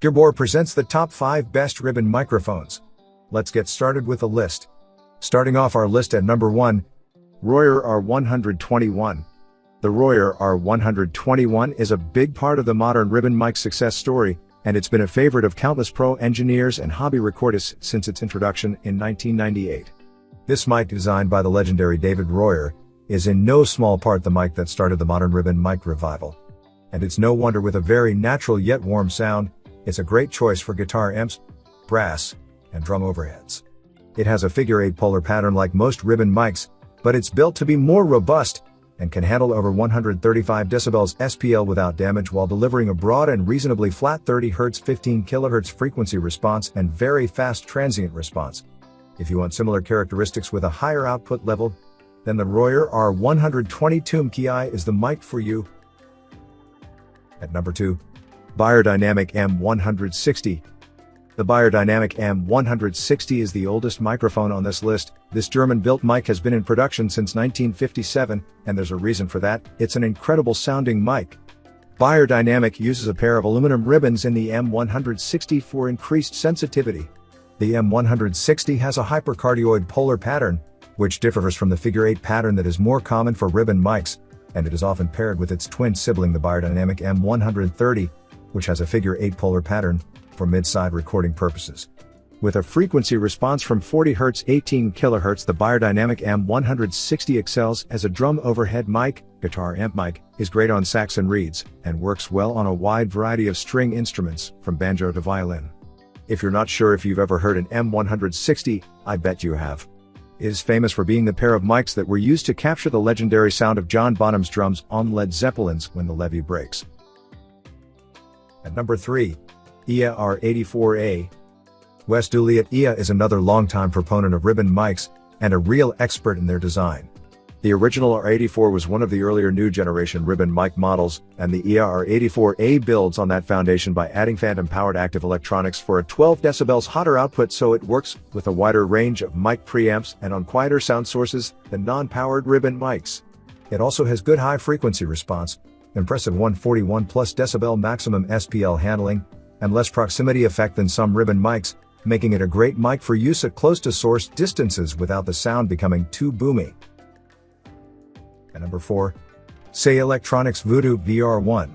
Gearbor presents the top 5 best ribbon microphones. Let's get started with a list. Starting off our list at number 1, Shure ER121. The Shure ER121 is a big part of the modern ribbon mic success story, and it's been a favorite of countless pro engineers and hobby recordists since its introduction in 1998. This mic, designed by the legendary David Royer, is in no small part the mic that started the modern ribbon mic revival. And it's no wonder, with a very natural yet warm sound, it's a great choice for guitar amps, brass, and drum overheads. It has a figure-8 polar pattern like most ribbon mics, but it's built to be more robust and can handle over 135 decibels SPL without damage, while delivering a broad and reasonably flat 30 Hz 15 kHz frequency response and very fast transient response. If you want similar characteristics with a higher output level, then the Shure ER122 is the mic for you. At number 2, Beyerdynamic M160. The Beyerdynamic M160 is the oldest microphone on this list. This German-built mic has been in production since 1957, and there's a reason for that. It's an incredible sounding mic. Beyerdynamic uses a pair of aluminum ribbons in the M160 for increased sensitivity. The M160 has a hypercardioid polar pattern, which differs from the figure-8 pattern that is more common for ribbon mics, and it is often paired with its twin sibling, the Beyerdynamic M130, which has a figure-8 polar pattern for mid-side recording purposes. With a frequency response from 40 Hz 18 kHz, the Beyerdynamic M160 excels as a drum overhead mic, guitar amp mic, is great on sax and reeds, and works well on a wide variety of string instruments, from banjo to violin. If you're not sure if you've ever heard an M160, I bet you have. It is famous for being the pair of mics that were used to capture the legendary sound of John Bonham's drums on Led Zeppelin's When the Levee Breaks. At number 3, ER84A. Wes Dooley at EA is another longtime proponent of ribbon mics, and a real expert in their design. The original ER84 was one of the earlier new generation ribbon mic models, and the ER84A builds on that foundation by adding phantom-powered active electronics for a 12 decibels hotter output, so it works with a wider range of mic preamps and on quieter sound sources than non-powered ribbon mics. It also has good high-frequency response, impressive 141 plus decibel maximum SPL handling, and less proximity effect than some ribbon mics, making it a great mic for use at close to source distances without the sound becoming too boomy. At number 4, Say Electronics Voodoo VR1.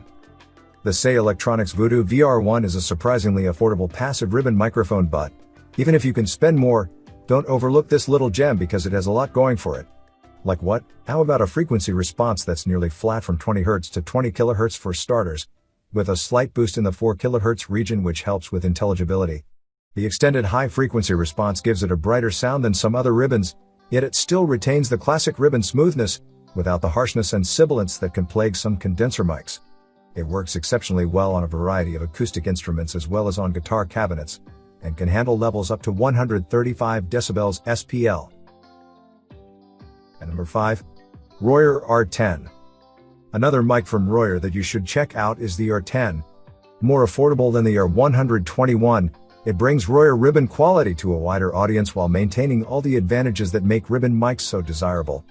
The Say Electronics Voodoo VR1 is a surprisingly affordable passive ribbon microphone, but even if you can spend more, don't overlook this little gem because it has a lot going for it. Like what? How about a frequency response that's nearly flat from 20 Hz to 20 kHz for starters, with a slight boost in the 4 kHz region, which helps with intelligibility. The extended high-frequency response gives it a brighter sound than some other ribbons, yet it still retains the classic ribbon smoothness, without the harshness and sibilance that can plague some condenser mics. It works exceptionally well on a variety of acoustic instruments as well as on guitar cabinets, and can handle levels up to 135 decibels SPL. At number 5, Shure ER10. Another mic from Royer that you should check out is the ER10. More affordable than the ER121, it brings Royer ribbon quality to a wider audience while maintaining all the advantages that make ribbon mics so desirable.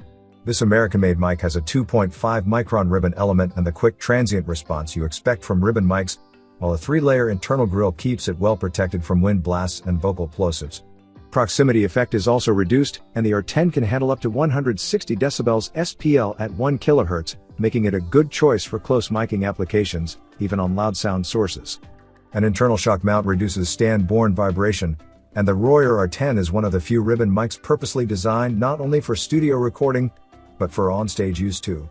This American-made mic has a 2.5 micron ribbon element and the quick transient response you expect from ribbon mics, while a 3-layer internal grille keeps it well protected from wind blasts and vocal plosives. Proximity effect is also reduced, and the ER10 can handle up to 160 decibels SPL at 1 kHz, making it a good choice for close miking applications, even on loud sound sources. An internal shock mount reduces stand-borne vibration, and the Royer ER10 is one of the few ribbon mics purposely designed not only for studio recording, but for on-stage use too.